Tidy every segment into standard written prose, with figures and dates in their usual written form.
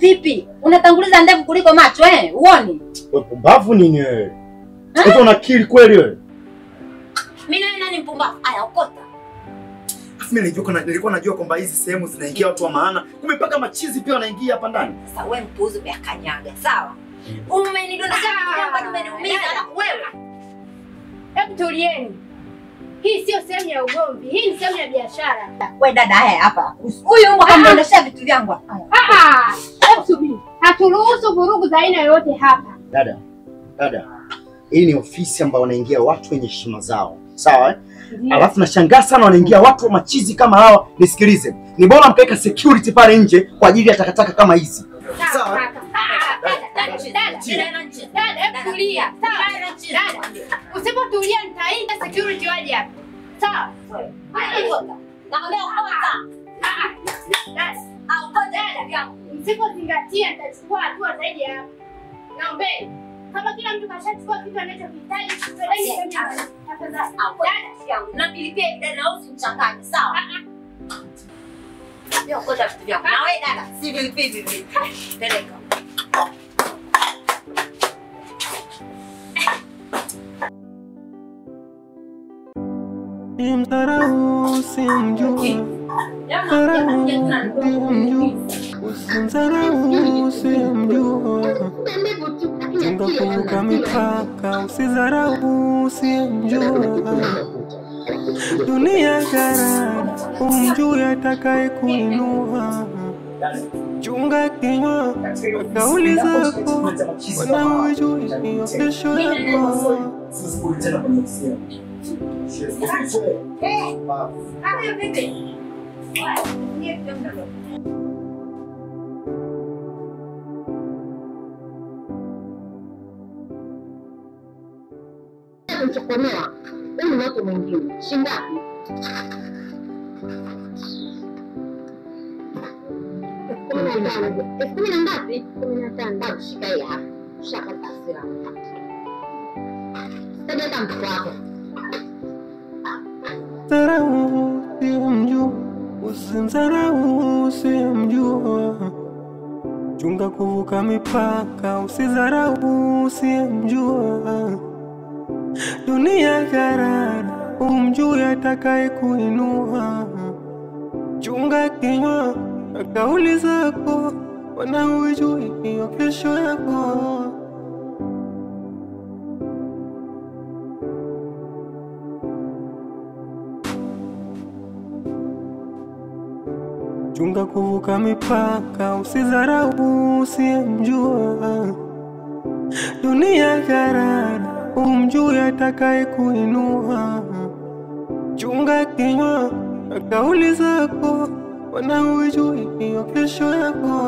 vipi? Unatanguliza ndevu kuliko macho uone? Wewe pumbavu nini wewe? Wewe una akili kweli wewe? Mimi nani mpumbavu? Aya okota. Mimi nilikuwa najua kwamba hizi sehemu zinaingia watu wa maana. Kumbe mpaka machizi pia wanaingia hapa ndani. Sasa wewe mpuuzi umekanyaga, sawa? Umenidondosha kitu ambacho umeniumiza alafu wewe. Hebu tulieni. Hii sio sehemu ya ugomvi, hii ni sehemu ya biashara. Wewe dada hapa. Huyu mbwa kamdondoshia vitu vyangu. Hebu subiri. Haturuhusu vurugu za aina yoyote hapa. Dada. Hii ni ofisi ambayo wanaingia watu wenye heshima zao. Sawa Alafu nashangaa sana wanaingia watu wa machizi kama hawa. Nisikilize. Ni bora mkaeka security pale nje kwa ajili ya takataka kama hizi. Sawa. Dada, tulia. Sawa. Usipotulia nitaita security waje hapa. Sawa? Msipozingatia nitachukua hatua zaidi ya hapa. Naombeni. Kama kila mtu kashachukua kitu anachohitaji, tafadhali. Na pilipili dada usimchanganye, sawa? Leo kota vitu vyako. Na wewe dada, si pilipili. Peleka. Mtarau simjua. Usimdharau usimjua. Chunga kuvuka mipaka, usidharau usimjua. Dunia garani, umjue atakaye kuinua. Chunga kinywa, kauli zako, wanaojui hiyo kesho yako. Kuchokonoa. Huyu ni watu mwingine. Shingapi? Kumi na ngapi? 15. Shika hii hapa. Shaka tasira. Sasa kama mtoto wako. Dharau usimjua, usimdharau usimjua. Chunga kuvuka mipaka, usidharau usimjua. Dunia garani, umjue atakaye kuinua. Chunga kinywa, kauli zako, wanaojui hiyo kesho yako. Chunga kuvuka mipaka, usidharau usimjua. Dunia garani, umjue atakaye kuinua. Chunga kinywa, kauli zako, wanaojui hiyo kesho yako.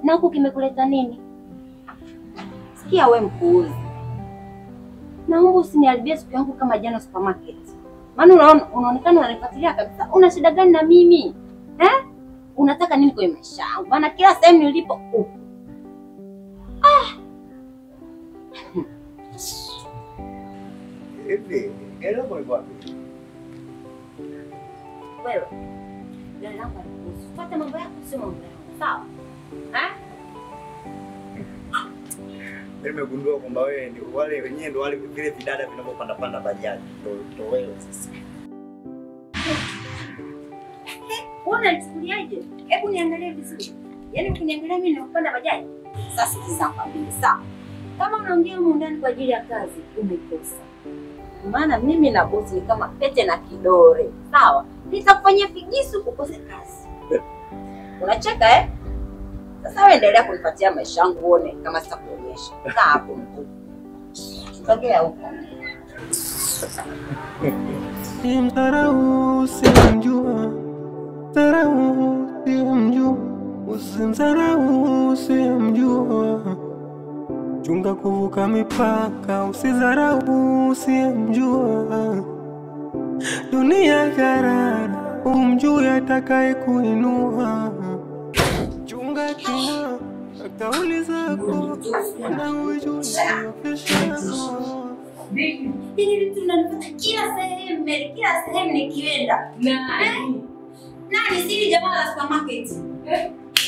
Na huku kimekuleta nini? Sikia we mpuuzi. Naomba usiniharibie siku yangu kama jana supermarket. Maana unaonekana unanifuatilia kabisa. Una shida gani na mimi? Unataka nini kwa maisha yangu? Maana kila sehemu nilipo upo. Hivi, gari lako liko wapi? Wewe. Gari lako usifuate mambo yako, sio mambo yangu. Sawa? Nimegundua kwamba wewe ndio wale wenyewe ndio wale vile vidada vinavyopanda panda bajaji. Ndio wewe sasa. Unanichukuliaje? Hebu niangalie vizuri. Yaani ukiniangalia mimi ninapanda bajaji. Sasa sikiza kwambie, sawa? Kama unaongea huko ndani kwa ajili ya kazi, umekosa. Maana mimi na bosi ni kama pete na kidore. Sawa? Nitakufanyia figisu ukose kazi. Unacheka Sasa wewe endelea kunipatia maisha yangu uone kama sitakuonyesha. Kaa hapo mtu. Sogea huko. Simdharau simjua, dharau simjua, usimdharau simjua. Chunga kuvuka mipaka, usidharau simjua. Dunia garara, umjui atakaye kuinua. Chunga kinywa, kauli zako, na ujue kesho yako. Hili vitu ninanipata kila sehemu nikienda. Nani siri jamaa la supermarket?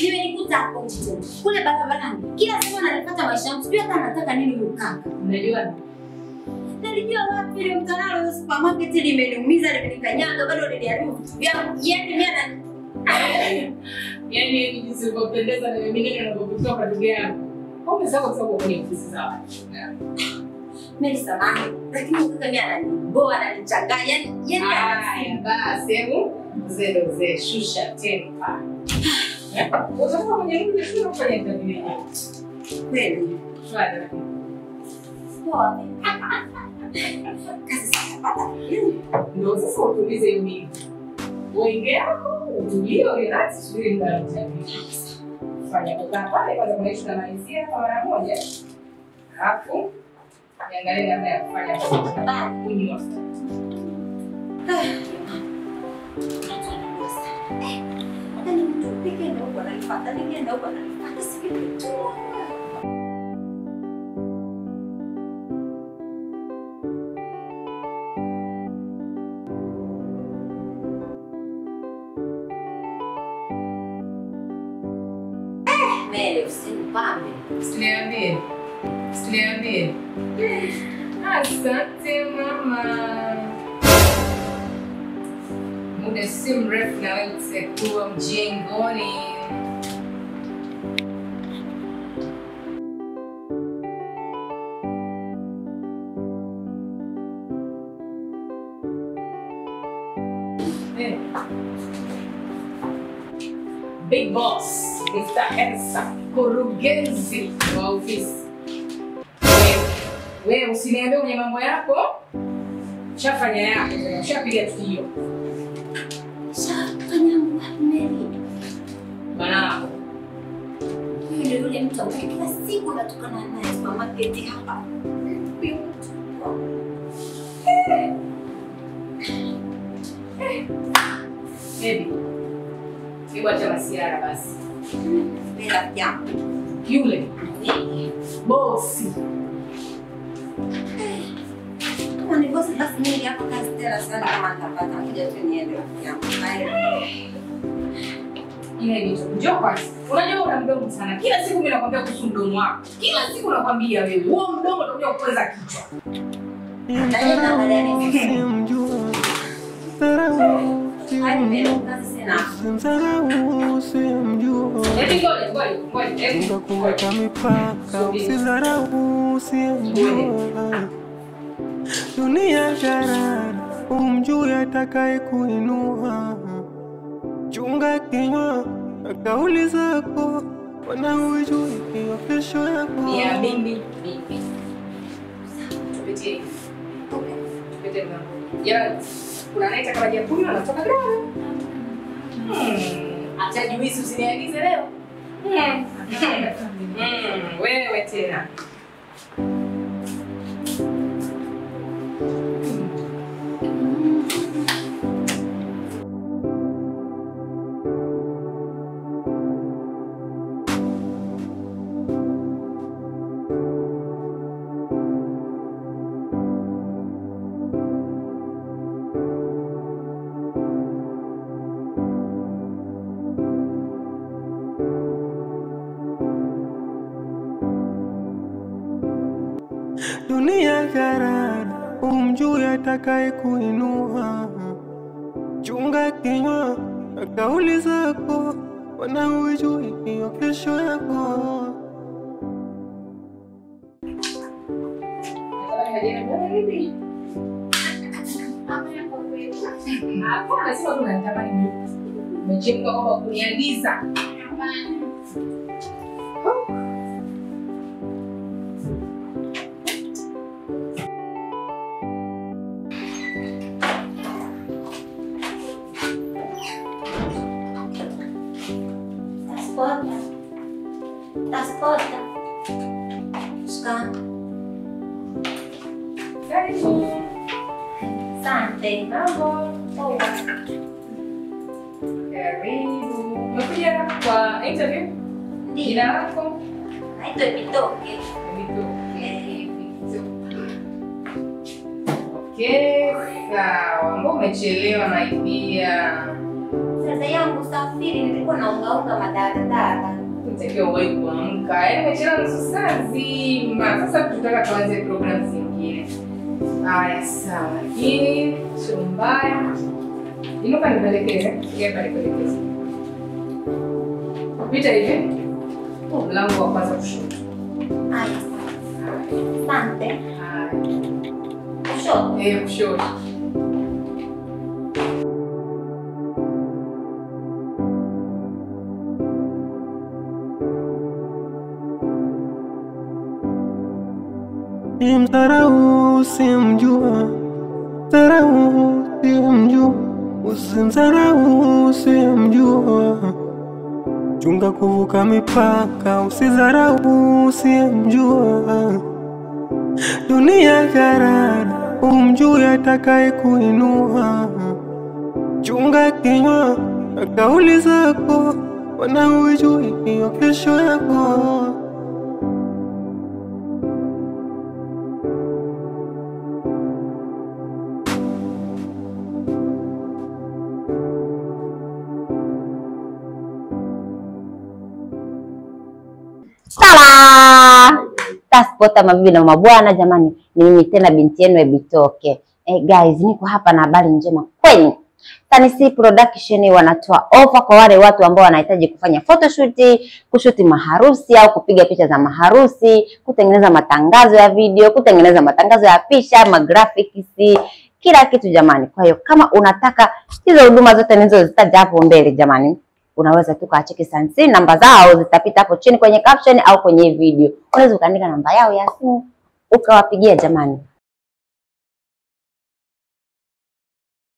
Nimenikuta hapo kule barabarani. Kila sehemu ananipata maisha yangu. Sijui hata anataka nini huyu kaka. Unajua? Nalijua wapi ile mtanalo wa supermarket limeniumiza, limenikanyaga, bado niliharibu vitu vyangu. Yaani mimi yaani jinsi ulivyopendeza na mimi ninapokutoka kwa ndugu yangu. Umesema kwa sababu kwenye ofisi sawa. Mimi samahani, lakini kaka mimi ananiboa na ananichanganya. Yaani basi hebu mzee shusha tempa. Unataka kwenye nini shule kufanya interview? Kweli. Swali. Poa. Kazi sasa. Ndio sasa utulize mimi. Uingie hapo, utulie, relax, subiri muda fanya kwa pale kwanza kunaishi na maizia kwa mara moja. Hapo niangalie namna ya kufanya kwa kunywa. Yaani mtu pekee ndio ananifuata, ningenda huko ananifuata sikitu tu. Mele usinipambe. Usiniambie. Asante mama. Muda si mrefu na wewe utakuwa mjengoni. Big boss, Mr. Elsa, kurugenzi wa ofisi. Wewe usiniambie kwenye mambo yako. Shafanya yako, shapiga tukio. Shafanya mbele. Bana. Yule mtu ambaye kila siku natukana naye supermarket hapa. Baby. Iwacha masiara basi. Bila jambo. Yule. Bosi. Kama ni bosi basi mimi hapa kazi tena sana kama nitapata kuja tu niende yangu. Ile vitu. Njoo kwanza. Unajua una mdomo sana. Kila siku mimi nakwambia kuhusu mdomo wako. Kila siku nakwambia wewe. Huo mdomo utakuja kupoza kichwa. Simdharau simjua. Chunga kuweka mipaka, usidharau simjua. Dunia garara, umjui atakaye kuinua. Chunga kinywa, kauli zako, wana ujui hiyo kesho yako. Ya mimi. Tupitie. Tupitie mama. Jamani, kuna naita kama jakunywa anatoka gani? Acha juisi usiniagize leo. Wewe tena. Dunia garara, umjui atakaye kuinua. Chunga kinywa na kauli zako, wana hujui hiyo kesho yako. Hapana, sio tunatamani umechemka kwamba kuniagiza. Taspota. Shika. Karibu. Asante. Mambo. Poa. Karibu. Umekuja kwa interview? Jina lako? Naitwa Bitoke. Okay, sawa. Mbona umechelewa naibia? Sasa yangu safiri nilikuwa naungaunga madaladala. Unatakiwa uwahi kuamka. Yaani umechelewa nusu saa nzima. Sasa tutaka tuanze program zingine. Haya, sawa. Lakini sio mbaya. Inuka nipelekeze. Sikia nipelekeze. Pita hivi. Mlango wa kwanza kushoto. Haya. Asante. Haya. Kushoto. Kushoto. Mdharau usimjua, dharau usimjua, usimdharau usimjua. Chunga kuvuka mipaka, usidharau usimjua. Dunia garara, umjui atakaye kuinua. Chunga kinywa na kauli zako, wana hujui hiyo kesho yako. Tala! Taspota mabibi na mabwana, jamani, ni mimi tena binti yenu Bitoke. Guys, niko hapa na habari njema kwenu. Tanisi Production wanatoa offer kwa wale watu ambao wanahitaji kufanya photoshoot, kushuti maharusi au kupiga picha za maharusi, kutengeneza matangazo ya video, kutengeneza matangazo ya picha, graphics, kila kitu jamani. Kwa hiyo kama unataka hizo huduma zote nilizozitaja hapo mbele jamani, unaweza tu kaacheki Tanisi, namba zao zitapita hapo chini kwenye caption au kwenye video. Unaweza ukaandika namba yao ya simu ukawapigia jamani.